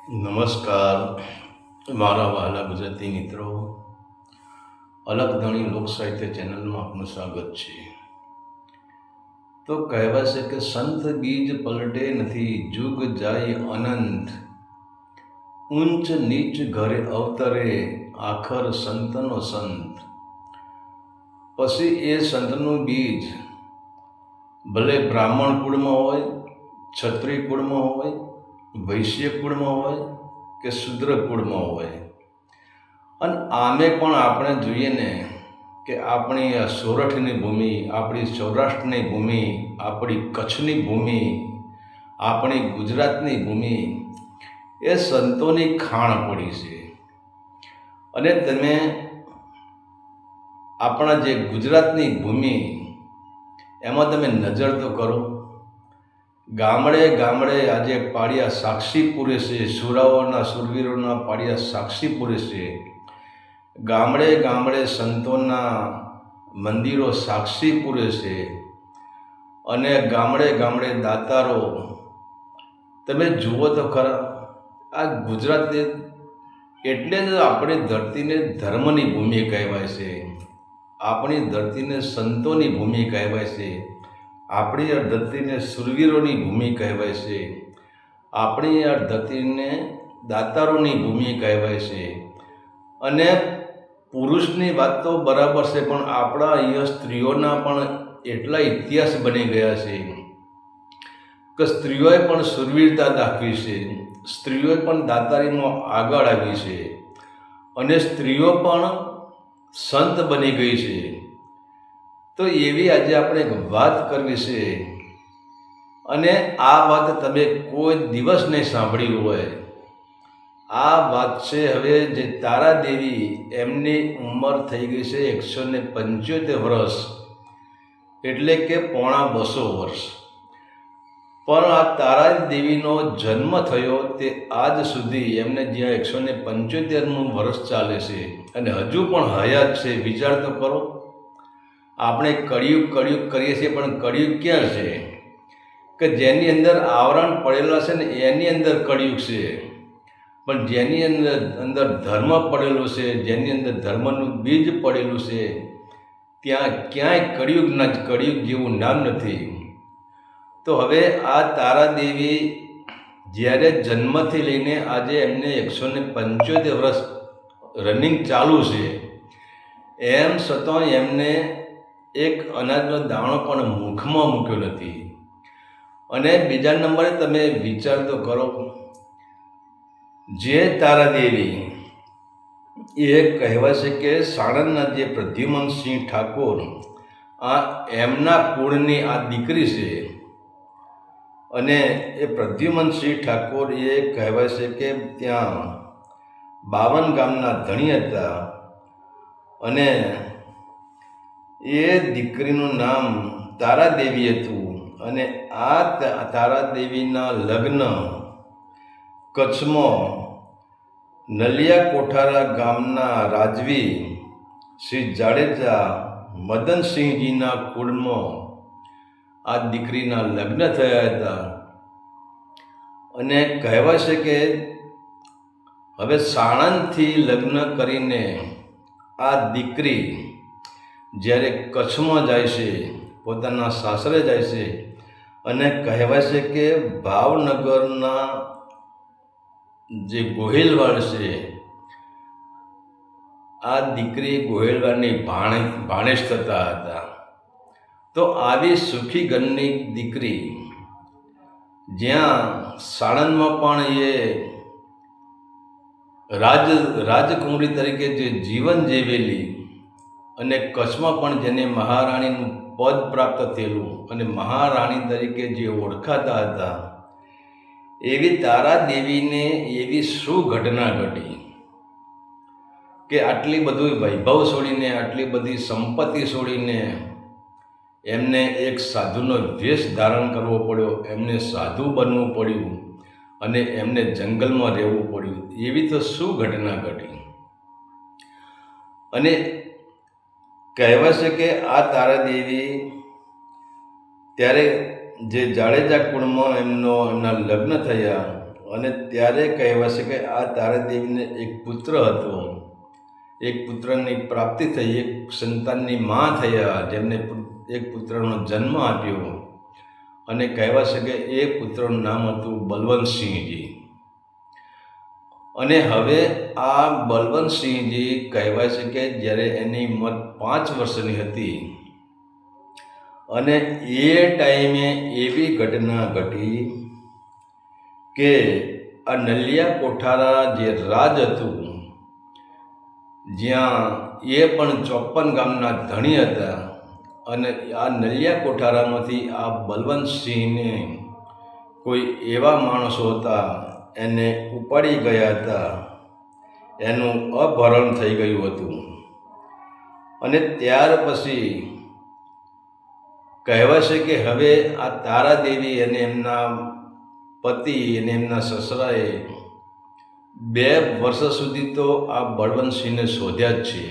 નમસ્કાર મારા વહાલા ગુજરાતી મિત્રો, અલગધણી લોક સાહિત્ય ચેનલમાં આપનું સ્વાગત છે. તો કહેવાય છે કે સંત બીજ પલટે નથી, જુગ જાય અનંત, ઊંચ નીચ ઘરે અવતરે, આખર સંતનો સંત. પછી એ સંતનું બીજ ભલે બ્રાહ્મણ કુળમાં હોય, ક્ષત્રિય કુળમાં હોય, વૈશ્ય કુળમાં હોય કે શુદ્ર કુળમાં હોય, અને આમે પણ આપણે જોઈએ ને કે આપણી આ સોરઠની ભૂમિ, આપણી સૌરાષ્ટ્રની ભૂમિ, આપણી કચ્છની ભૂમિ, આપણી ગુજરાતની ભૂમિ એ સંતોની ખાણ પડી છે. અને તમે આપણા જે ગુજરાતની ભૂમિ એમાં તમે નજર તો કરો, ગામડે ગામડે આજે પાળિયા સાક્ષી પૂરે છે, સુરાઓના સુરવીરોના પાળિયા સાક્ષી પૂરે છે. ગામડે ગામડે સંતોના મંદિરો સાક્ષી પૂરે છે, અને ગામડે ગામડે દાતારો. તમે જુઓ તો ખરા, આ ગુજરાત એટલે જ આપણી ધરતીને ધર્મની ભૂમિ કહેવાય છે, આપણી ધરતીને સંતોની ભૂમિ કહેવાય છે, આપણી આ ધરતીને સુરવીરોની ભૂમિ કહેવાય છે, આપણી આ ધરતીને દાતારોની ભૂમિ કહેવાય છે. અને પુરુષની વાત તો બરાબર છે, પણ આપણા અહીંયા સ્ત્રીઓના પણ એટલા ઇતિહાસ બની ગયા છે કે સ્ત્રીઓએ પણ સુરવીરતા દાખવી છે, સ્ત્રીઓએ પણ દાતારીમાં આગળ આવી છે, અને સ્ત્રીઓ પણ સંત બની ગઈ છે. તો એવી આજે આપણે એક વાત કરવી છે, અને આ વાત તમે કોઈ દિવસ નહીં સાંભળી હોય. આ વાત છે હવે જે તારાદેવી, એમની ઉંમર થઈ ગઈ છે 175 વર્ષ, એટલે કે પોણા 200 વર્ષ. પણ આ તારાદેવીનો જન્મ થયો તે આજ સુધી એમને જ્યાં 175મું વર્ષ ચાલે છે, અને હજુ પણ હયાત છે. વિચાર તો કરો, આપણે કળિયુગ કરીએ છીએ, પણ કળિયુગ ક્યાં છે કે જેની અંદર આવરણ પડેલા છે ને એની અંદર કળિયુગ છે. પણ જેની અંદર ધર્મ પડેલું છે, જેની અંદર ધર્મનું બીજ પડેલું છે, ત્યાં ક્યાંય કળિયુગ જેવું નામ નથી. તો હવે આ તારાદેવી જ્યારે જન્મથી લઈને આજે એમને 175 વર્ષ રનિંગ ચાલુ છે, એમ છતાં એમને એક અનાજનો દાણો પણ મુખમાં મૂક્યો નથી. અને બીજા નંબરે તમે વિચાર તો કરો, જે તારાદેવી એ કહેવાય છે કે સાણંદના જે પ્રદ્યુમનસિંહ ઠાકોર, આ એમના કુળની આ દીકરી છે. અને એ પ્રદ્યુમનસિંહ ઠાકોર એ કહેવાય છે કે ત્યાં 52 ગામના ધણી હતા, અને એ દીકરીનું નામ તારાદેવી હતું. અને આ તારાદેવીના લગ્ન કચ્છમાં નલિયા કોઠારા ગામના રાજવી શ્રી જાડેજા મદનસિંહજીના કુળમાં આ દીકરીના લગ્ન થયા હતા. અને કહેવાય છે કે હવે સાણંદથી લગ્ન કરીને આ દીકરી જ્યારે કચ્છમાં જાય છે, પોતાના સાસરે જાય છે, અને કહેવાય છે કે ભાવનગરના જે ગોહિલવાડ છે, આ દીકરી ગોહિલવાડની ભાણેજ થતા હતા. તો આવી સુખી ઘરની દીકરી જ્યાં સાણંદમાં પણ એ રાજકુંવરી તરીકે જે જીવન જીવેલી, અને કચ્છમાં પણ જેને મહારાણીનું પદ પ્રાપ્ત થયેલું અને મહારાણી તરીકે જે ઓળખાતા હતા, એવી તારાદેવીને એવી શું ઘટના ઘટી કે આટલી બધું વૈભવ છોડીને, આટલી બધી સંપત્તિ છોડીને એમને એક સાધુનો વેશ ધારણ કરવો પડ્યો, એમને સાધુ બનવું પડ્યું, અને એમને જંગલમાં રહેવું પડ્યું. એવી તો શું ઘટના ઘટી. અને કહેવાય છે કે આ તારાદેવી ત્યારે જે જાડેજા કુળમાં એમના લગ્ન થયા, અને ત્યારે કહેવાશે કે આ તારાદેવીને એક પુત્ર હતો, એક પુત્રની પ્રાપ્તિ થઈ, એક સંતાનની માં થયા, જેમને એક પુત્રનો જન્મ આપ્યો. અને કહેવાશે કે એ પુત્રનું નામ હતું બલવંતસિંહજી. અને હવે આ બલવંતસિંહજી કહેવાય છે કે જ્યારે એની ઉંમર 5 વર્ષની હતી અને એ ટાઈમે એવી ઘટના ઘટી કે આ નલિયા કોઠારા જે રાજ હતું, જ્યાં એ પણ 54 ગામના ધણી હતા, અને આ નલિયા કોઠારામાંથી આ બલવંતસિંહને કોઈ એવા માણસો હતા એને ઉપાડી ગયા હતા, એનું અપહરણ થઈ ગયું હતું. અને ત્યાર પછી કહેવાય છે કે હવે આ તારાદેવી અને એમના પતિ અને એમના સસરાએ 2 વર્ષ સુધી તો આ બળવંતસિંહને શોધ્યા જ છે,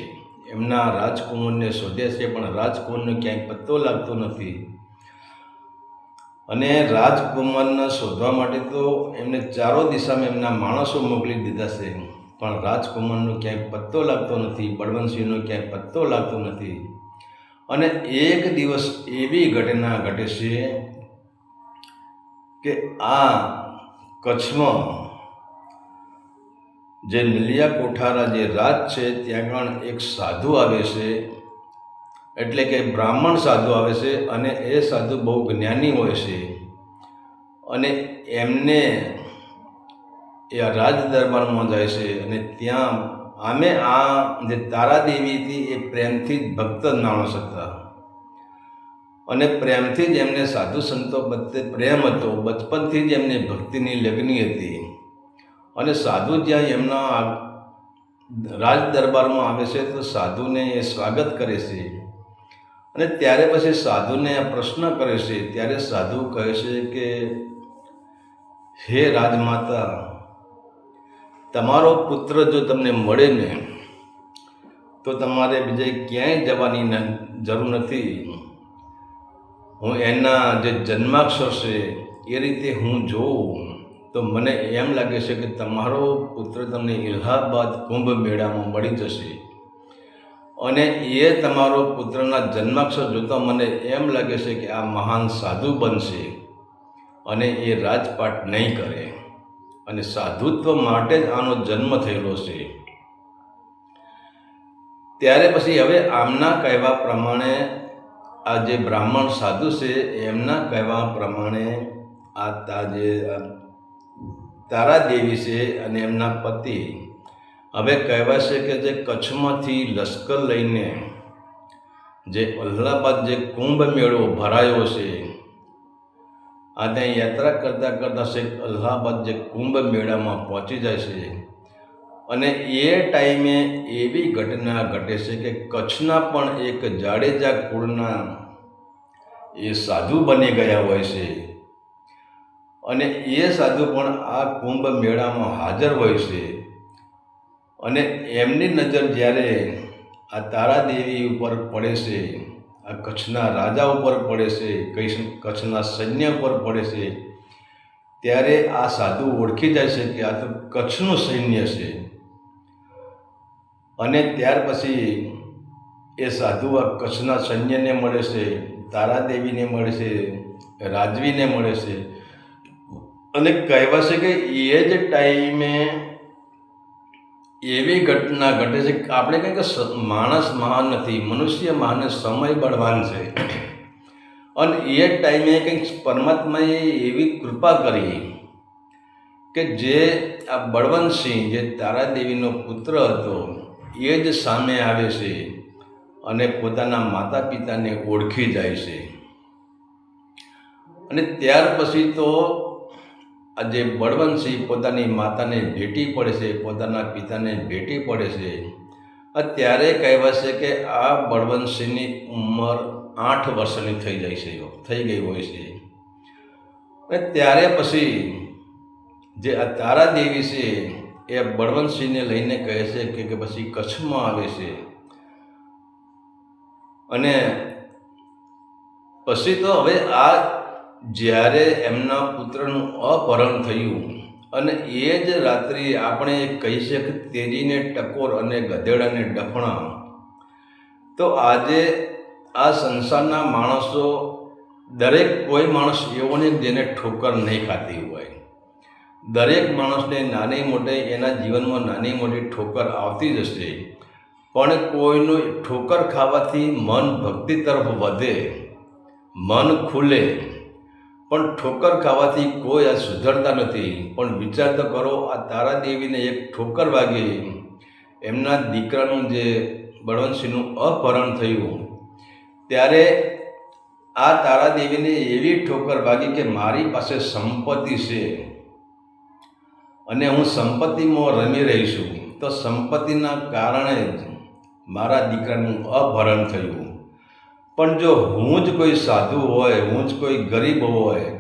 એમના રાજકુમારને શોધ્યા છે, પણ રાજકુમારનો ક્યાંય પત્તો લાગતો નથી. અને રાજકુમારને શોધવા માટે તો એમને ચારો દિશામાં એમના માણસો મોકલી દીધા છે, પણ રાજકુમારનો ક્યાંય પત્તો લાગતો નથી, બળવંતસિંહનો ક્યાંય પત્તો લાગતો નથી. અને એક દિવસ એવી ઘટના ઘટે છે કે આ કચ્છમાં જે નલિયા કોઠારા જે રાજ છે ત્યાં આગળ એક સાધુ આવે છે, એટલે કે બ્રાહ્મણ સાધુ આવે છે. અને એ સાધુ બહુ જ્ઞાની હોય છે, અને એમને એ રાજ દરબારમાં જાય છે. અને ત્યાં આ જે તારાદેવીથી એ પ્રેમથી જ ભક્ત માણસ હતા, અને પ્રેમથી જ એમને સાધુ સંતો પ્રત્યે પ્રેમ હતો, બચપનથી જ એમને ભક્તિની લગ્ની હતી. અને સાધુ જ્યાં એમના રાજ દરબારમાં આવે છે તો સાધુને એ સ્વાગત કરે છે. અને ત્યારે પછી સાધુને આ પ્રશ્ન કરે છે. ત્યારે સાધુ કહે છે કે હે રાજમાતા, તમારો પુત્ર જો તમને મળે ને તો તમારે બીજે ક્યાંય જવાની જરૂર નથી. હું એના જે જન્માક્ષર છે એ રીતે હું જોઉં તો મને એમ લાગે છે કે તમારો પુત્ર તમને ઇલાહાબાદ કુંભ મેળામાં મળી જશે. અને એ તમારો પુત્રના જન્માક્ષર જોતા મને એમ લાગે છે કે આ મહાન સાધુ બનશે અને એ રાજપાટ નહીં કરે, અને સાધુત્વ માટે જ આનો જન્મ થયેલો છે. ત્યારે પછી હવે આમના કહેવા પ્રમાણે આ જે બ્રાહ્મણ સાધુ છે એમના કહેવા પ્રમાણે આ જે તારાદેવી છે અને એમના પતિ હવે કહેવાય છે કે જે કચ્છમાંથી લશ્કર લઈને જે અલ્હાબાદ જે કુંભ મેળો ભરાયો છે, આ ત્યાં યાત્રા કરતાં કરતાં છે અલ્હાબાદ જે કુંભ મેળામાં પહોંચી જાય છે. અને એ ટાઈમે એવી ઘટના ઘટે છે કે કચ્છના પણ એક જાડેજા કુળના એ સાધુ બની ગયા હોય છે, અને એ સાધુ પણ આ કુંભ મેળામાં હાજર હોય છે. અને એમની નજર જ્યારે આ તારાદેવી ઉપર પડે છે, આ કચ્છના રાજા ઉપર પડે છે, કચ્છના સૈન્ય ઉપર પડે છે, ત્યારે આ સાધુ ઓળખી જાય છે કે આ તો કચ્છનું સૈન્ય છે. અને ત્યાર પછી એ સાધુ આ કચ્છના સૈન્યને મળે છે, તારાદેવીને મળે છે, રાજવીને મળે છે. અને કહેવાય છે કે એ જ ટાઈમે એવી ઘટના ઘટે છે કે આપણે કંઈક માણસ મહાન નથી, મનુષ્ય મહાન, સમય બળવાન છે. અને એ ટાઈમે કંઈક પરમાત્માએ એવી કૃપા કરી કે જે આ બળવંતસિંહ જે તારાદેવીનો પુત્ર હતો એ જ સામે આવે છે અને પોતાના માતા પિતાને ઓળખી જાય છે. અને ત્યાર પછી તો આ જે બળવંતસિંહ પોતાની માતાને ભેટી પડે છે, પોતાના પિતાને ભેટી પડે છે. ત્યારે કહેવાય છે કે આ બળવંતસિંહની ઉંમર 8 વર્ષની થઈ ગઈ હોય છે. અને ત્યારે પછી જે આ તારાદેવી છે એ બળવંતસિંહને લઈને કહે છે કે પછી કચ્છમાં આવે છે. અને પછી તો હવે આ જ્યારે એમના પુત્રનું અપહરણ થયું અને એ જ રાત્રિ આપણે કહી શકીએ કે તેજીને ટકોર અને ગધેડાને ડફણા. તો આજે આ સંસારના માણસો, દરેક કોઈ માણસ એવો નહીં જેને ઠોકર નહીં ખાતી હોય. દરેક માણસને નાની મોટી એના જીવનમાં નાની મોટી ઠોકર આવતી જ હશે, પણ કોઈનું ઠોકર ખાવાથી મન ભક્તિ તરફ વધે, મન ખુલે. પણ ઠોકર ખાવાથી કોઈ આ સુધરતા નથી. પણ વિચાર તો કરો, આ તારાદેવીને એક ઠોકર વાગી, એમના દીકરાનું જે બળવંતસિંહનું અપહરણ થયું, ત્યારે આ તારાદેવીને એવી ઠોકર વાગી કે મારી પાસે સંપત્તિ છે અને હું સંપત્તિમાં રમી રહી છું, તો સંપત્તિના કારણે જ મારા દીકરાનું અપહરણ થયું. પણ જો હું જ કોઈ સાધુ હોય, હું જ કોઈ ગરીબ હોય,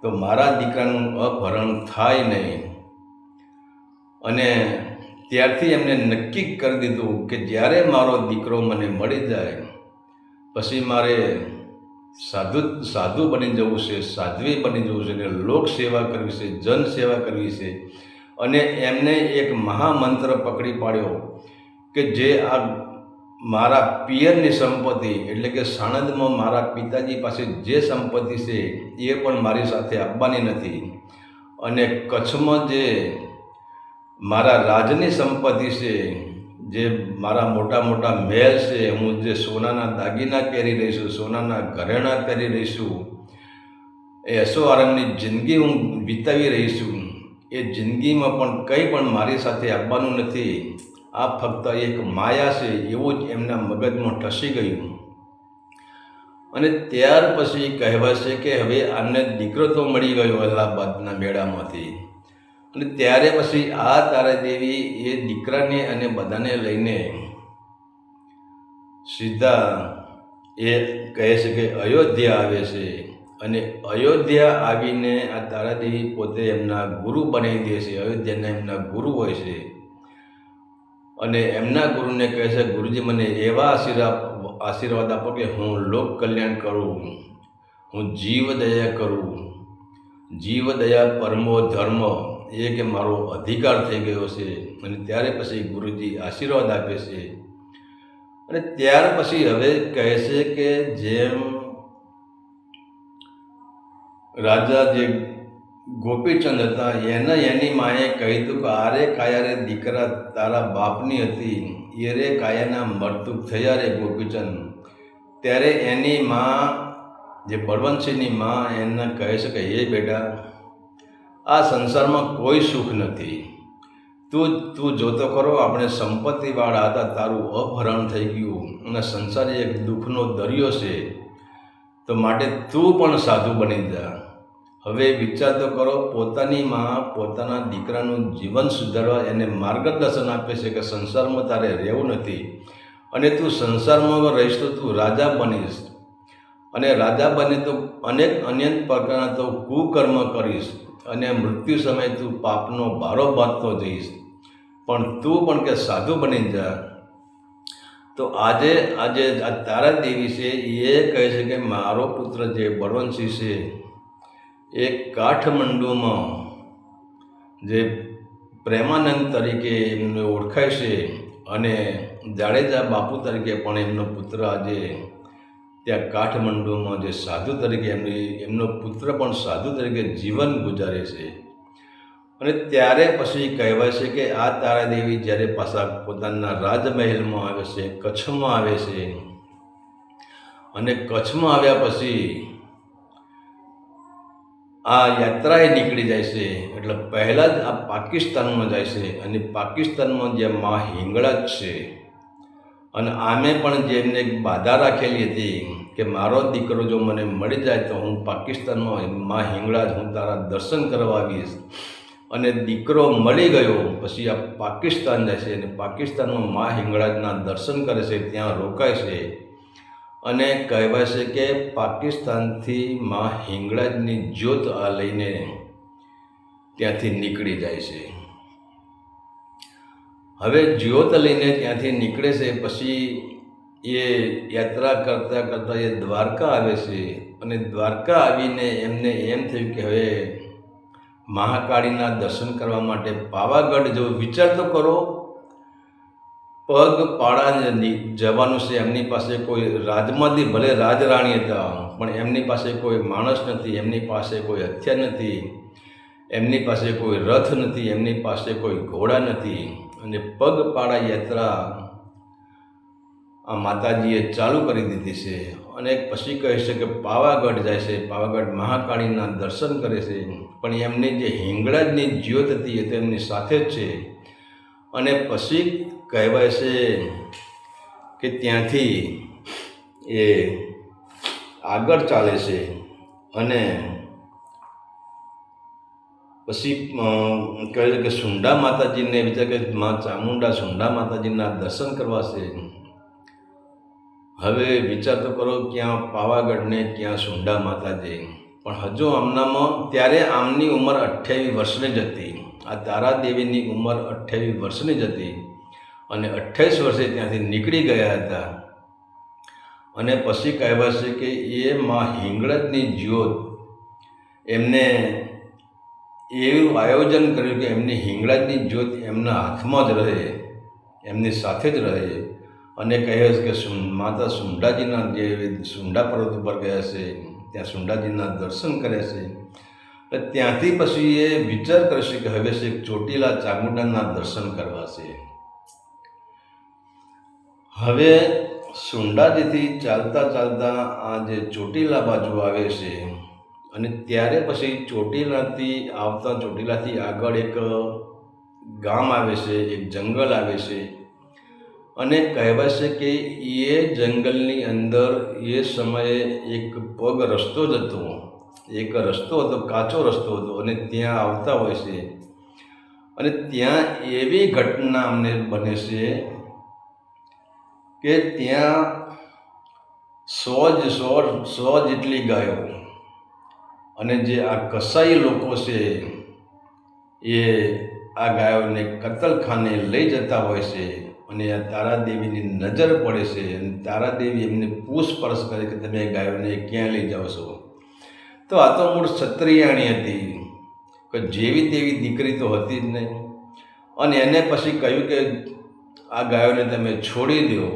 તો મારા દીકરાનું અપહરણ થાય નહીં. અને ત્યારથી એમને નક્કી કરી દીધું કે જ્યારે મારો દીકરો મને મળી જાય પછી મારે સાધુ બની જવું છે, સાધ્વી બની જવું છે, અને લોક સેવા કરવી છે, જન સેવા કરવી છે. અને એમને એક મહામંત્ર પકડી પાડ્યો કે જે આ મારા પિયરની સંપત્તિ, એટલે કે સાણંદમાં મારા પિતાજી પાસે જે સંપત્તિ છે એ પણ મારી સાથે આપવાની નથી. અને કચ્છમાં જે મારા રાજની સંપત્તિ છે, જે મારા મોટા મોટા મહેલ છે, હું જે સોનાના દાગીના પહેરી રહીશું, સોનાના ઘરેણાં પહેરી રહીશું, એ એશોઆરામની જિંદગી હું વિતાવી રહી છું, એ જિંદગીમાં પણ કંઈ પણ મારી સાથે આવવાનું નથી. આ ફક્ત એક માયા છે, એવું જ એમના મગજમાં ઠસી ગયું. અને ત્યાર પછી કહેવાય છે કે હવે આમને દીકરો તો મળી ગયો અલ્હાબાદના મેળામાંથી. અને ત્યારે પછી આ તારાદેવી એ દીકરાને અને બધાને લઈને સીધા એ કહે છે કે અયોધ્યા આવે છે. અને અયોધ્યા આવીને આ તારાદેવી પોતે એમના ગુરુ બનાવી દે છે. અયોધ્યાના એમના ગુરુ હોય છે અને એમના ગુરુને કહે છે, ગુરુજી મને એવા આશીર્વાદ આપો કે હું લોક કલ્યાણ કરું, હું જીવદયા કરું. જીવદયા પરમો ધર્મ, એ કે મારો અધિકાર થઈ ગયો છે. અને ત્યારે પછી ગુરુજી આશીર્વાદ આપે છે. અને ત્યાર પછી હવે કહે છે કે જેમ રાજા જે ગોપીચંદ હતા, એની માએ કહ્યું કે આરે કાયા રે દીકરા તારા બાપની હતી, એ રે કાયાના મરતું થયા રે ગોપીચંદ. ત્યારે એની મા, જે બળવંતસિંહની મા, એને કહે છે કે હે બેટા, આ સંસારમાં કોઈ સુખ નથી. તું જોતો ખરો, આપણે સંપત્તિવાળા હતા, તારું અપહરણ થઈ ગયું અને સંસાર એક દુઃખનો દરિયો છે. તો માટે તું પણ સાધુ બની જા. હવે વિચાર તો કરો, પોતાની મા પોતાના દીકરાનું જીવન સુધારવા એને માર્ગદર્શન આપે છે કે સંસારમાં તારે રહેવું નથી, અને તું સંસારમાં રહીશ તો તું રાજા બનીશ, અને રાજા બને તો અનેક પ્રકારના તો કુકર્મ કરીશ, અને મૃત્યુ સમયે તું પાપનો ભારો બાંધતો જઈશ. પણ તું પણ કે સાધુ બની જા. તો આજે આ તારાદેવી છે એ કહે છે કે મારો પુત્ર જે બળવંતસિંહ છે એ કાઠમંડુમાં જે પ્રેમાનંદ તરીકે એમને ઓળખાય છે, અને જાડેજા બાપુ તરીકે પણ એમનો પુત્ર આજે ત્યાં કાઠમંડુમાં જે સાધુ તરીકે એમનો પુત્ર પણ સાધુ તરીકે જીવન ગુજારે છે. અને ત્યારે પછી કહેવાય છે કે આ તારાદેવી જ્યારે પાછા પોતાના રાજમહેલમાં આવે છે, કચ્છમાં આવે છે, અને કચ્છમાં આવ્યા પછી આ યાત્રાએ નીકળી જાય છે. એટલે પહેલાં જ આ પાકિસ્તાનમાં જાય છે, અને પાકિસ્તાનમાં જે મા હિંગળાજ છે, અને આમે પણ જેમને એક બાધા રાખેલી હતી કે મારો દીકરો જો મને મળી જાય તો હું પાકિસ્તાનમાં મા હિંગળાજ હું તારા દર્શન કરવા આવીશ. અને દીકરો મળી ગયો પછી આ પાકિસ્તાન જાય છે, અને પાકિસ્તાનમાં મા હિંગળાજના દર્શન કરે છે, ત્યાં રોકાય છે. અને કહેવાય છે કે પાકિસ્તાનથી મા હિંગળાજની જ્યોત આ લઈને ત્યાંથી નીકળી જાય છે. હવે જ્યોત લઈને ત્યાંથી નીકળે છે પછી એ યાત્રા કરતાં કરતાં એ દ્વારકા આવે છે. અને દ્વારકા આવીને એમને એમ થયું કે હવે મહાકાળીના દર્શન કરવા માટે પાવાગઢ જો વિચાર તો કરો, પગપાળા જવાનું છે. એમની પાસે કોઈ રાજમાંથી ભલે રાજરાણી હતા, પણ એમની પાસે કોઈ માણસ નથી, એમની પાસે કોઈ હથિયાર નથી, એમની પાસે કોઈ રથ નથી, એમની પાસે કોઈ ઘોડા નથી, અને પગપાળા યાત્રા આ માતાજીએ ચાલુ કરી દીધી છે. અને પછી કહે છે કે પાવાગઢ જાય છે, પાવાગઢ મહાકાળીના દર્શન કરે છે. પણ એમની જે હિંગળાજની જ્યોત હતી એ તો એમની સાથે જ છે. અને પછી કહેવાય છે કે ત્યાંથી એ આગળ ચાલે છે અને પછી કહે છે કે સુંડા માતાજીને વિચાર કે મા ચામુંડા સુંડા માતાજીના દર્શન કરવા છે. હવે વિચાર તો કરો, ક્યાં પાવાગઢ ને ક્યાં સુંડા માતાજી. પણ હજુ આમનામાં ત્યારે આમની ઉંમર 28 વર્ષની જ હતી. આ તારાદેવીની ઉંમર 28 વર્ષની જ હતી અને 28 વર્ષે ત્યાંથી નીકળી ગયા હતા. અને પછી કહેવાય છે કે એ માં હિંગળજની જ્યોત એમને એવું આયોજન કર્યું કે એમની હિંગળાજની જ્યોત એમના હાથમાં જ રહે, એમની સાથે જ રહે. અને કહે છે કે માતા સુંડાજીના જે સુંડા પર્વત ઉપર ગયા છે, ત્યાં સુંડાજીના દર્શન કરે છે. ત્યાંથી પછી એ વિચાર કરશે કે હવે છે ચોટીલા ચામુંડાના દર્શન કરવા છે. હવે સુંડાજીથી ચાલતા ચાલતા આ જે ચોટીલા બાજુ આવે છે. અને ત્યારે પછી ચોટીલાથી આગળ એક ગામ આવે છે, એક જંગલ આવે છે. અને કહેવાય છે કે એ જંગલની અંદર એ સમયે એક પગ રસ્તો જ હતો, એક રસ્તો હતો, કાચો રસ્તો હતો. અને ત્યાં આવતા હોય છે અને ત્યાં એવી ઘટના અમને બને છે કે ત્યાં 100 જેટલી ગાયો અને જે આ કસાઈ લોકો છે એ આ ગાયોને કતલખાને લઈ જતા હોય છે. અને આ તારાદેવીની નજર પડે છે અને તારાદેવી એમને પૂછપરછ કરે કે તમે ગાયોને ક્યાં લઈ જાઓ છો. તો આ તો મૂળ ક્ષત્રિયાણી હતી, કે જેવી તેવી દીકરી તો હતી જ નહીં. અને એને પછી કહ્યું કે આ ગાયોને તમે છોડી દો.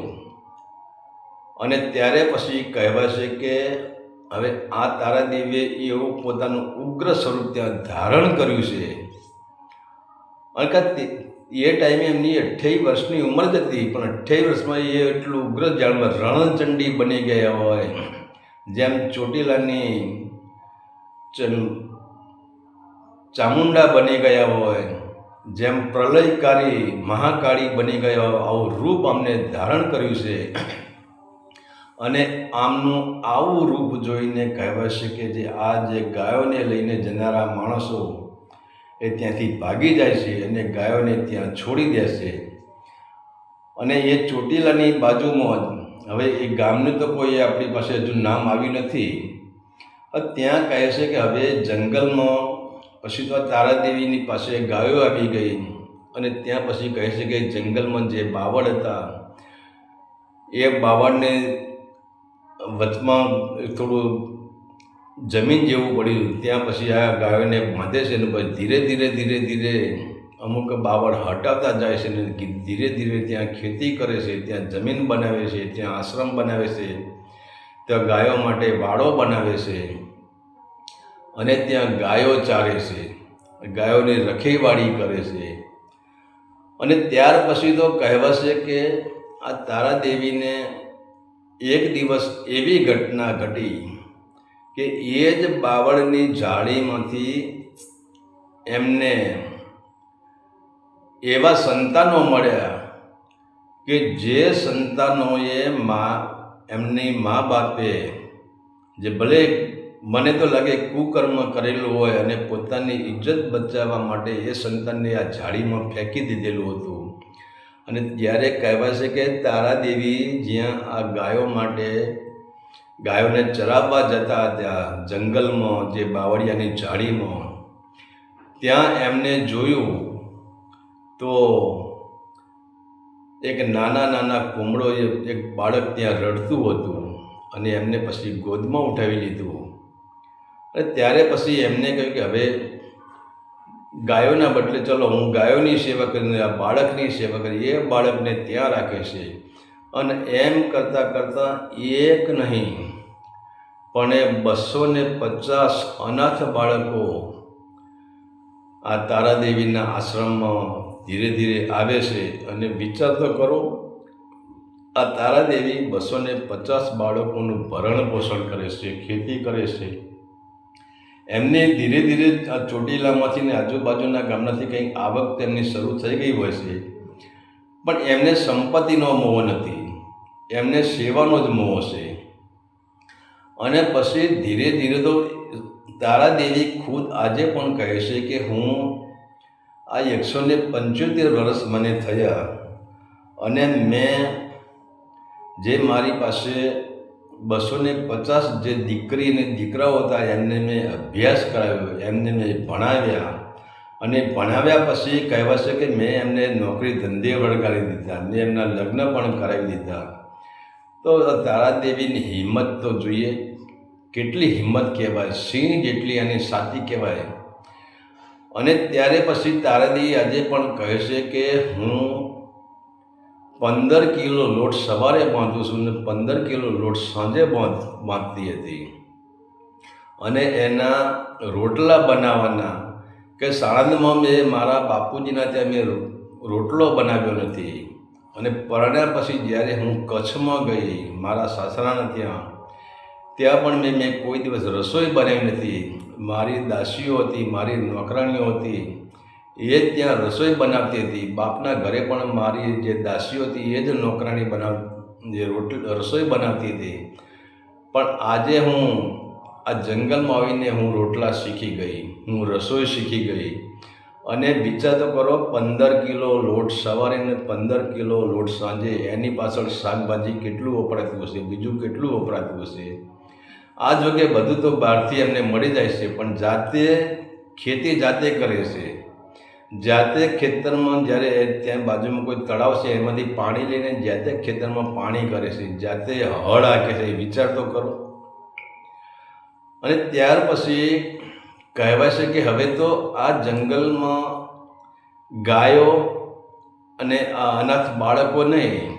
અને ત્યારે પછી કહેવાય છે કે હવે આ તારાદેવીએ એવું પોતાનું ઉગ્ર સ્વરૂપ ત્યાં ધારણ કર્યું છે. અને એ ટાઈમે એમની 28 વર્ષની ઉંમર જ હતી, પણ 28 વર્ષમાં એ એટલું ઉગ્ર જાળમાં રણચંડી બની ગયા હોય, જેમ ચોટીલાની ચામુંડા બની ગયા હોય, જેમ પ્રલયકારી મહાકાળી બની ગયા હોય, આવું રૂપ અમને ધારણ કર્યું છે. અને આમનું આવું રૂપ જોઈને કહેવાય છે કે જે આ જે ગાયોને લઈને જનારા માણસો એ ત્યાંથી ભાગી જાય છે અને ગાયોને ત્યાં છોડી દે છે. અને એ ચોટીલાની બાજુમાં જ, હવે એ ગામનું તો કોઈ આપણી પાસે હજુ નામ આવ્યું નથી, ત્યાં કહે છે કે હવે જંગલમાં પછી તો તારાદેવીની પાસે ગાયો આવી ગઈ. અને ત્યાં પછી કહે છે કે જંગલમાં જે બાવળ હતા એ બાવળને વચમાં થોડું જમીન જેવું પડ્યું, ત્યાં પછી આ ગાયોને બાંધે છે. અને પછી ધીરે ધીરે અમુક બાવળ હટાવતા જાય છે અને ધીરે ધીરે ત્યાં ખેતી કરે છે, ત્યાં જમીન બનાવે છે, ત્યાં આશ્રમ બનાવે છે, ત્યાં ગાયો માટે વાડો બનાવે છે અને ત્યાં ગાયો ચારે છે, ગાયોની રખેવાળી કરે છે. અને ત્યાર પછી તો કહેવાશે કે આ તારાદેવીને એક દિવસ એવી ઘટના ઘટી કે એ જ બાવળની ઝાડીમાંથી એમને એવા સંતાનો મળ્યા કે જે સંતાનોએ એમની મા બાપે જે ભલે મને તો લાગે કુકર્મ કરેલું હોય અને પોતાની ઇજ્જત બચાવવા માટે એ સંતાનને આ ઝાડીમાં ફેંકી દીધેલું હતું. અને જ્યારે કહેવાય છે કે તારાદેવી જ્યાં આ ગાયો માટે ગાયોને ચરાવવા જતા હતા જંગલમાં, જે બાવળિયાની ઝાડીમાં, ત્યાં એમને જોયું તો એક નાના કુમળો, એક બાળક ત્યાં રડતું હતું. અને એમને પછી ગોદમાં ઉઠાવી લીધું. અને ત્યારે પછી એમને કહ્યું કે હવે ગાયોના બદલે ચલો હું ગાયોની સેવા કરીને આ બાળકની સેવા કરી, એ બાળકને ત્યાં રાખે છે. અને એમ કરતાં કરતાં એક નહીં પણ એ 250 અનાથ બાળકો આ તારાદેવીના આશ્રમમાં ધીરે ધીરે આવે છે. અને વિચાર તો કરો, આ તારાદેવી 250 બાળકોનું ભરણ પોષણ કરે છે, ખેતી કરે છે. એમને ધીરે ધીરે આ ચોટીલામાંથી ને આજુબાજુના ગામડાથી કંઈક આવક તેમની શરૂ થઈ ગઈ હોય છે, પણ એમને સંપત્તિનો મોહ નથી, એમને સેવાનો જ મોહ છે. અને પછી ધીરે ધીરે તો તારાદેવી ખુદ આજે પણ કહે છે કે હું આ 175 વર્ષ મને થયા અને મેં જે મારી પાસે 250 જે દીકરી અને દીકરાઓ હતા એમને મેં અભ્યાસ કરાવ્યો, એમને મેં ભણાવ્યા. અને ભણાવ્યા પછી કહેવાશે કે મેં એમને નોકરી ધંધે વળગાડી દીધા, મેં એમના લગ્ન પણ કરાવી દીધા. તો તારાદેવીની હિંમત તો જોઈએ, કેટલી હિંમત કહેવાય, સિંહ જેટલી એની સાચી કહેવાય. અને ત્યારે પછી તારાદેવી આજે પણ કહે છે કે હું 15 કિલો લોટ સવારે બાંધું છું ને 15 કિલો લોટ સાંજે બાંધતી હતી. અને એના રોટલા બનાવવાના કે સાણંદમાં મેં મારા બાપુજીના ત્યાં મેં રોટલો બનાવ્યો નથી. અને પરણ્યા પછી જ્યારે હું કચ્છમાં ગઈ મારા સાસરાના ત્યાં પણ મેં કોઈ દિવસ રસોઈ બનાવી નથી. મારી દાસીઓ હતી, મારી નોકરાણીઓ હતી, એ જ ત્યાં રસોઈ બનાવતી હતી. બાપના ઘરે પણ મારી જે દાસીઓ હતી એ જ નોકરાણી રસોઈ બનાવતી હતી. પણ આજે હું આ જંગલમાં આવીને હું રોટલા શીખી ગઈ, હું રસોઈ શીખી ગઈ. અને વિચાર તો કરો, 15 કિલો લોટ સવારે ને 15 કિલો લોટ સાંજે, એની પાછળ શાકભાજી કેટલું વપરાતું હશે, બીજું કેટલું વપરાતું હશે. આ જો કે બધું તો બહારથી એમને મળી જાય છે, પણ જાતે ખેતી જાતે કરે છે. જાતે ખેતરમાં જ્યારે ત્યાં બાજુમાં કોઈ તળાવ છે એમાંથી પાણી લઈને જાતે ખેતરમાં પાણી કરે છે, જાતે હળ હાંકે છે. વિચાર તો કરો. અને ત્યાર પછી કહેવાય છે કે હવે તો આ જંગલમાં ગાયો અને આ અનાથ બાળકો નહીં,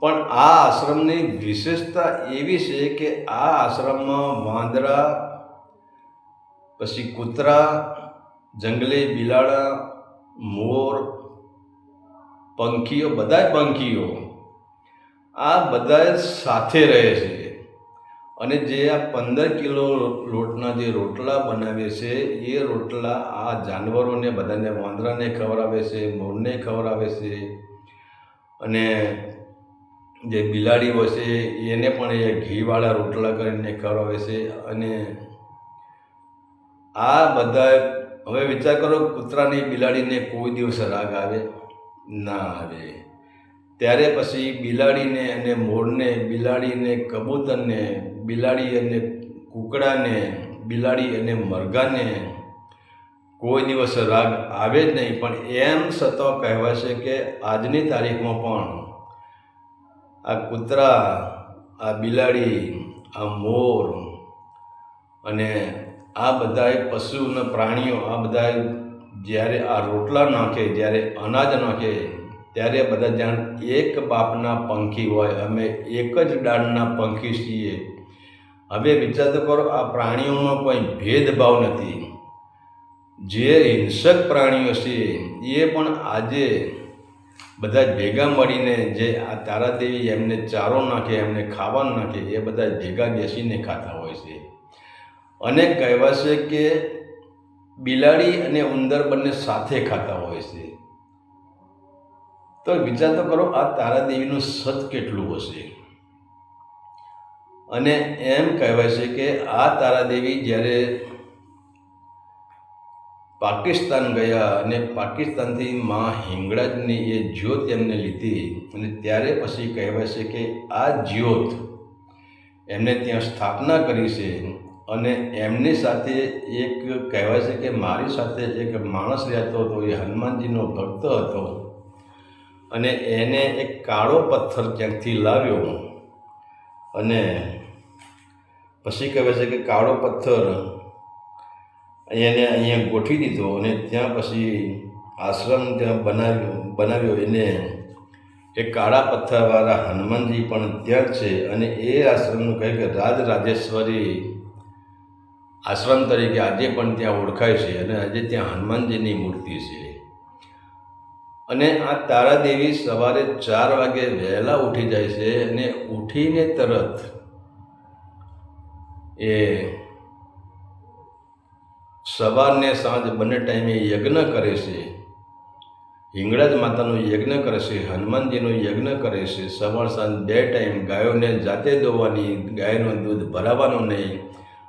પણ આ આશ્રમની વિશેષતા એવી છે કે આ આશ્રમમાં વાંદરા, પછી કૂતરા, જંગલી બિલાડા, મોર, પંખીઓ, બધા પંખીઓ આ બધા સાથે રહે છે. અને જે આ 15 કિલો લોટના જે રોટલા બનાવે છે એ રોટલા આ જાનવરોને બધાને, વાંદરાને ખવડાવે છે, મોરને ખવડાવે છે. અને જે બિલાડીઓ છે એને પણ એ ઘીવાળા રોટલા કરીને ખવડાવે છે. અને આ બધા, હવે વિચાર કરો, કૂતરાની બિલાડીને કોઈ દિવસ રાગ આવે ના આવે. ત્યારે પછી બિલાડીને અને મોરને, બિલાડીને કબૂતરને, બિલાડી અને કૂકડાને, બિલાડી અને મરઘાને કોઈ દિવસ રાગ આવે જ નહીં. પણ એમ છતાં કહેવાય છે કે આજની તારીખમાં પણ આ કૂતરા, આ બિલાડી, આ મોર અને આ બધા પશુના પ્રાણીઓ, આ બધા જ્યારે આ રોટલા નાખે, જ્યારે અનાજ નાખે, ત્યારે બધા જાણ એક બાપના પંખી હોય, અમે એક જ ડાળના પંખી છીએ. હવે વિચાર તો કરો, આ પ્રાણીઓમાં કોઈ ભેદભાવ નથી. જે હિંસક પ્રાણીઓ છે એ પણ આજે બધા ભેગા મળીને, જે આ તારાદેવી એમને ચારો નાખે, એમને ખાવાનું નાખે, એ બધા ભેગા બેસીને ખાતા હોય છે. અને કહેવાય છે કે બિલાડી અને ઉંદર બંને સાથે ખાતા હોય છે. તો વિચાર તો કરો, આ તારાદેવીનું સત કેટલું હશે. અને એમ કહેવાય છે કે આ તારાદેવી જ્યારે પાકિસ્તાન ગયા અને પાકિસ્તાનથી માં હિંગળાજની એ જ્યોત એમને લીધી, અને ત્યારે પછી કહેવાય છે કે આ જ્યોત એમને ત્યાં સ્થાપના કરી છે. અને એમની સાથે એક કહેવાય છે કે મારી સાથે એક માણસ રહેતો હતો, એ હનુમાનજીનો ભક્ત હતો. અને એને એક કાળો પથ્થર ક્યાંકથી લાવ્યો. અને પછી કહેવાય છે કે કાળો પથ્થર એને અહીંયા ગોઠવી દીધો અને ત્યાં પછી આશ્રમ ત્યાં બનાવ્યો એને એ કાળા પથ્થરવાળા હનુમાનજી પણ ત્યાં છે. અને એ આશ્રમનું કહે કે રાજરાજેશ્વરી આશ્રમ તરીકે આજે પણ ત્યાં ઓળખાય છે. અને આજે ત્યાં હનુમાનજીની મૂર્તિ છે. અને આ તારાદેવી સવારે 4 વાગે વહેલા ઉઠી જાય છે અને ઉઠીને તરત એ સવારને સાંજ બંને ટાઈમે યજ્ઞ કરે છે. હિંગળાજ માતાનું યજ્ઞ કરે છે, હનુમાનજીનું યજ્ઞ કરે છે. સવાર સાંજ 2 ટાઈમ ગાયોને જાતે દોવાની, ગાયનું દૂધ ભરાવાનું નહીં.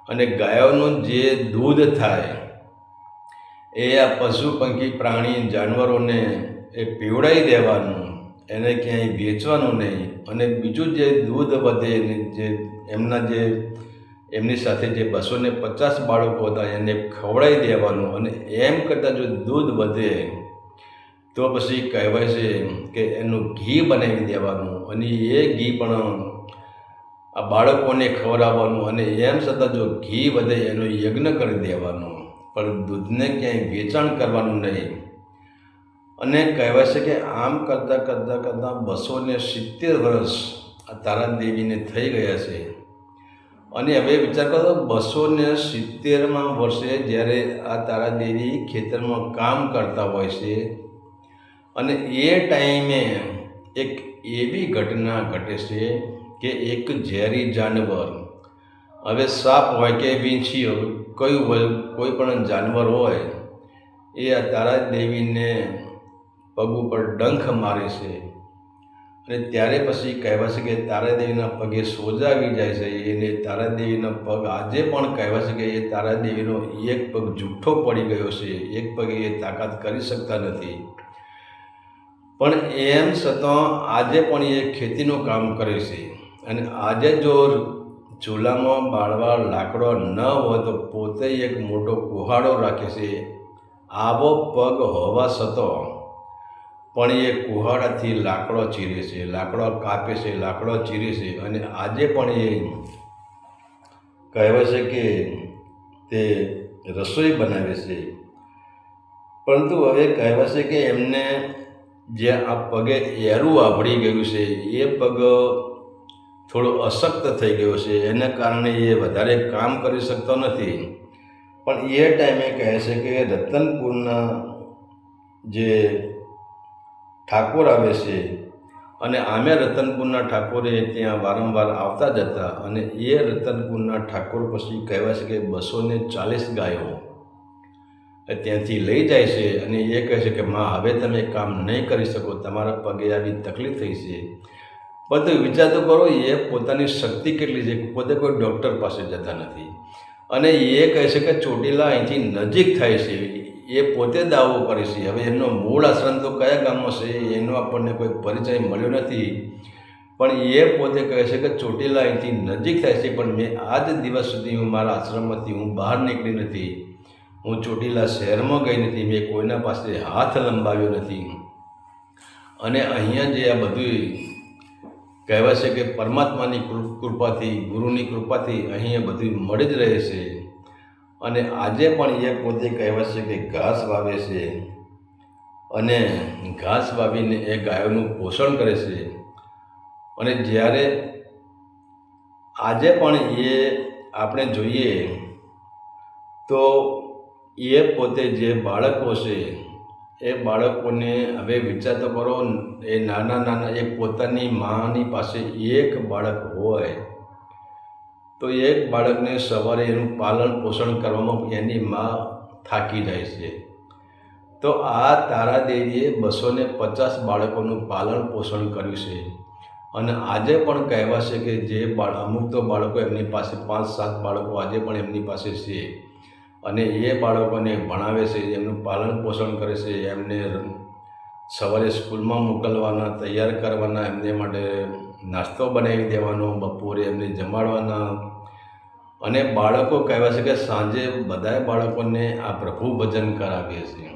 અને ગાયોનું જે દૂધ થાય એ આ પશુ પંખી પ્રાણી જાનવરોને એ પીવડાવી દેવાનું, એને ક્યાંય વેચવાનું નહીં. અને બીજું જે દૂધ વધે જે એમની સાથે જે 250 બાળકો હતા એને ખવડાવી દેવાનું. અને એમ કરતાં જો દૂધ વધે તો પછી કહેવાય છે કે એનું ઘી બનાવી દેવાનું અને એ ઘી પણ આ બાળકોને ખવડાવવાનું. અને એમ છતાં જો ઘી વધે એનો યજ્ઞ કરી દેવાનું, પણ દૂધને ક્યાંય વેચાણ કરવાનું નહીં. અને કહેવાય છે કે આમ કરતાં 270 વર્ષ આ તારાદેવીને થઈ ગયા છે. અને હવે વિચાર કરો, 270માં વર્ષે જ્યારે આ તારાદેવી ખેતરમાં કામ કરતા હોય છે અને એ ટાઈમે એક એવી ઘટના ઘટે છે કે એક ઝેરી જાનવર, હવે સાપ હોય કે વીંછી હોય, કોઈ પણ જાનવર હોય, એ આ તારાદેવીને પગ ઉપર ડંખ મારે છે. અને ત્યારે પછી કહેવાય છે કે તારાદેવીના પગે સોજા આવી જાય છે. એને તારાદેવીના પગ આજે પણ કહેવાય છે કે એ તારાદેવીનો એક પગ જુઠ્ઠો પડી ગયો છે, એક પગ એ તાકાત કરી શકતા નથી. પણ એમ છતાં આજે પણ એ ખેતીનું કામ કરે છે. અને આજે જો ચૂલામાં બાળવા લાકડો ન હોય તો પોતે એક મોટો કુહાડો રાખે છે. આવો પગ હોવા છતાં પણ એ કુહાડાથી લાકડો ચીરે છે, લાકડો કાપે છે, લાકડો ચીરે છે. અને આજે પણ એ કહેવાય છે કે તે રસોઈ બનાવે છે. પરંતુ હવે કહેવાય છે કે એમને જે આ પગે એરું આભળી ગયું છે, એ પગ થોડો અશક્ત થઈ ગયો છે, એના કારણે એ વધારે કામ કરી શકતો નથી. પણ એ ટાઈમે કહે છે કે રતનપુરના જે ઠાકોર આવે છે, અને આમે રતનપુરના ઠાકોરે ત્યાં વારંવાર આવતા જતા. અને એ રતનપુરના ઠાકોર પછી કહેવાય છે કે 240 ગાયો ત્યાંથી લઈ જાય છે. અને એ કહે છે કે માં, હવે તમે કામ નહીં કરી શકો, તમારા પગે આવી તકલીફ થઈ છે. પણ વિચાર તો કરો, એ પોતાની શક્તિ કેટલી છે, પોતે કોઈ ડૉક્ટર પાસે જતા નથી. અને એ કહે છે કે ચોટીલા અહીંથી નજીક થાય છે, એ પોતે દાવો કરે છે. હવે એમનો મૂળ આશ્રમ તો કયા ગામમાં છે એનો આપણને કોઈ પરિચય મળ્યો નથી. પણ એ પોતે કહે છે કે ચોટીલા અહીંથી નજીક થાય છે, પણ મેં આજ દિવસ સુધી હું મારા આશ્રમમાંથી હું બહાર નીકળી નથી, હું ચોટીલા શહેરમાં ગઈ નથી, મેં કોઈના પાસે હાથ લંબાવ્યો નથી. અને અહીંયા જે આ બધું કહેવાય છે કે પરમાત્માની કૃપાથી, ગુરુની કૃપાથી અહીંયા બધું મળી જ રહે છે. અને આજે પણ એ પોતે કહેવાય છે કે ઘાસ વાવે છે, અને ઘાસ વાવીને એ ગાયોનું પોષણ કરે છે. અને જ્યારે આજે પણ એ આપણે જોઈએ તો એ પોતે જે બાળકો છે એ બાળકોને હવે વિચાર તો કરો, એ નાના એ પોતાની માની પાસે એક બાળક હોય તો એક બાળકને સવારે એનું પાલન પોષણ કરવામાં એની મા થાકી જાય છે. તો આ તારાદેવીએ 250 બાળકોનું પાલન પોષણ કર્યું છે. અને આજે પણ કહેવાય છે કે જે અમુક તો બાળકો એમની પાસે 5-7 બાળકો આજે પણ એમની પાસે છે. અને એ બાળકોને ભણાવે છે, એમનું પાલન પોષણ કરે છે, એમને સવારે સ્કૂલમાં મોકલવાના, તૈયાર કરવાના, એમને માટે નાસ્તો બનાવી દેવાનો, બપોરે એમને જમાડવાના. અને બાળકો કહેવાય છે કે સાંજે બધાય બાળકોને આ પ્રભુ ભજન કરાવે છે.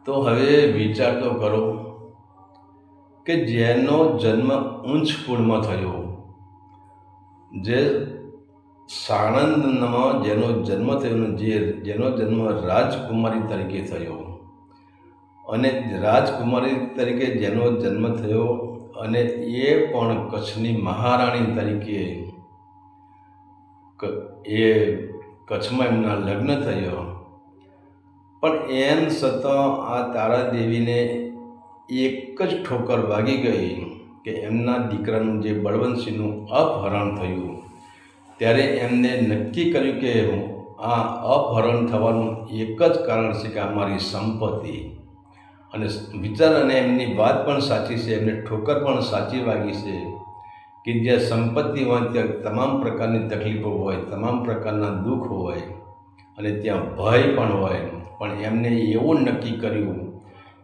તો હવે વિચાર તો કરો કે જેનો જન્મ ઊંચ કુળમાં થયો, જે સાણંદમાં જેનો જન્મ થયો, જેનો જન્મ રાજકુમારી તરીકે થયો, અને રાજકુમારી તરીકે જેનો જન્મ થયો અને એ પણ કચ્છની મહારાણી તરીકે એ કચ્છમાં એમના લગ્ન થયો. પણ એમ છતાં આ તારાદેવીને એક જ ઠોકર વાગી ગઈ કે એમના દીકરાનું જે બળવંતસિંહનું અપહરણ થયું. ત્યારે એમને નક્કી કર્યું કે આ અપહરણ થવાનું એક જ કારણ છે કે અમારી સંપત્તિ. અને વિચાર, અને એમની વાત પણ સાચી છે, એમને ઠોકર પણ સાચી વાગી છે કે જ્યાં સંપત્તિ હોય ત્યાં તમામ પ્રકારની તકલીફો હોય, તમામ પ્રકારના દુઃખ હોય અને ત્યાં ભય પણ હોય. પણ એમને એવું નક્કી કર્યું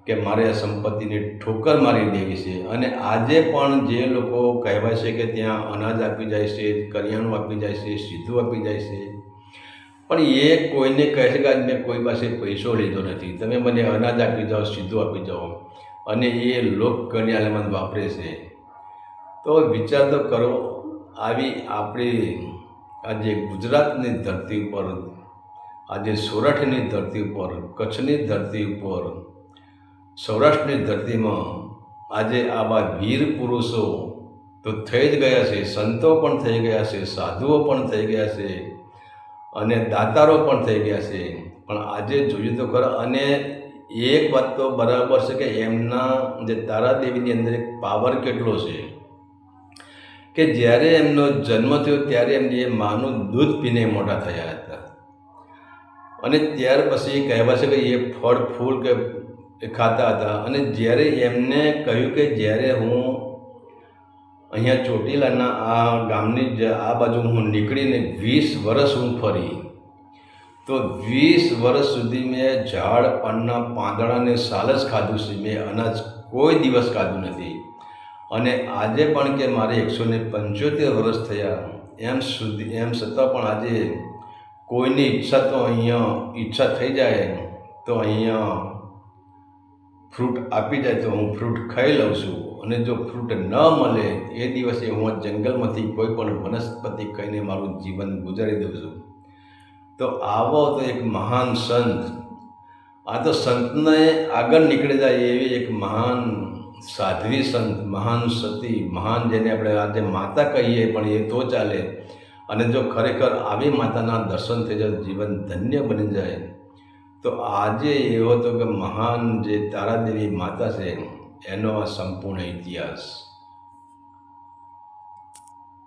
કે મારે આ સંપત્તિને ઠોકર મારી દેવી છે. અને આજે પણ જે લોકો કહેવાય છે કે ત્યાં અનાજ આપી જાય છે, કરિયાણું આપી જાય છે, સીધું આપી જાય છે, પણ એ કોઈને કહે છે કે આજ મેં કોઈ પાસે પૈસો લીધો નથી, તમે મને અનાજ આપી જાઓ, સીધું આપી જાઓ, અને એ લોક કલ્યાણમાં વાપરે છે. તો વિચાર તો કરો, આવી આપણી આજે ગુજરાતની ધરતી ઉપર, આજે સોરઠની ધરતી ઉપર, કચ્છની ધરતી ઉપર, સૌરાષ્ટ્રની ધરતીમાં આજે આવા વીર પુરુષો તો થઈ જ ગયા છે, સંતો પણ થઈ ગયા છે, સાધુઓ પણ થઈ ગયા છે, અને દાતારો પણ થઈ ગયા છે. પણ આજે જોઈએ તો ખરા. અને એક વાત તો બરાબર છે કે એમના જે તારાદેવીની અંદર એક પાવર કેટલો છે કે જ્યારે એમનો જન્મ થયો ત્યારે એમની એ માનું દૂધ પીને મોટા થયા હતા. અને ત્યાર પછી કહેવાય છે કે એ ફળ ફૂલ કે ખાતા હતા. અને જ્યારે એમને કહ્યું કે જ્યારે હું અહીંયા ચોટીલાના આ ગામની આ બાજુ હું નીકળીને 20 વર્ષ હું ફરી, તો 20 વર્ષ સુધી મેં ઝાડ પાનના પાંદડાને સાલ જ ખાધું છે, મેં અનાજ કોઈ દિવસ ખાધું નથી. અને આજે પણ કે મારે 175 વર્ષ થયા એમ છતાં પણ આજે કોઈની ઈચ્છા તો અહીંયા ઈચ્છા થઈ જાય તો અહીંયા ફ્રૂટ આપી જાય તો હું ફ્રૂટ ખાઈ લઉં છું. અને જો ફ્રૂટ ન મળે એ દિવસે હું જંગલમાંથી કોઈ પણ વનસ્પતિ ખાઈને મારું જીવન ગુજારી દઉં છું. તો આવો તો એક મહાન સંત, આ તો સંતને આગળ નીકળી જાય એવી એક મહાન સાધ્વી સંત, મહાન સતી, મહાન જેને આપણે આજે માતા કહીએ પણ એ તો ચાલે. અને જો ખરેખર આવી માતાના દર્શન થઈ જાય, જીવન ધન્ય બની જાય. તો આજે એવો તો કે મહાન જે તારાદેવી માતા છે એનો આ સંપૂર્ણ ઇતિહાસ.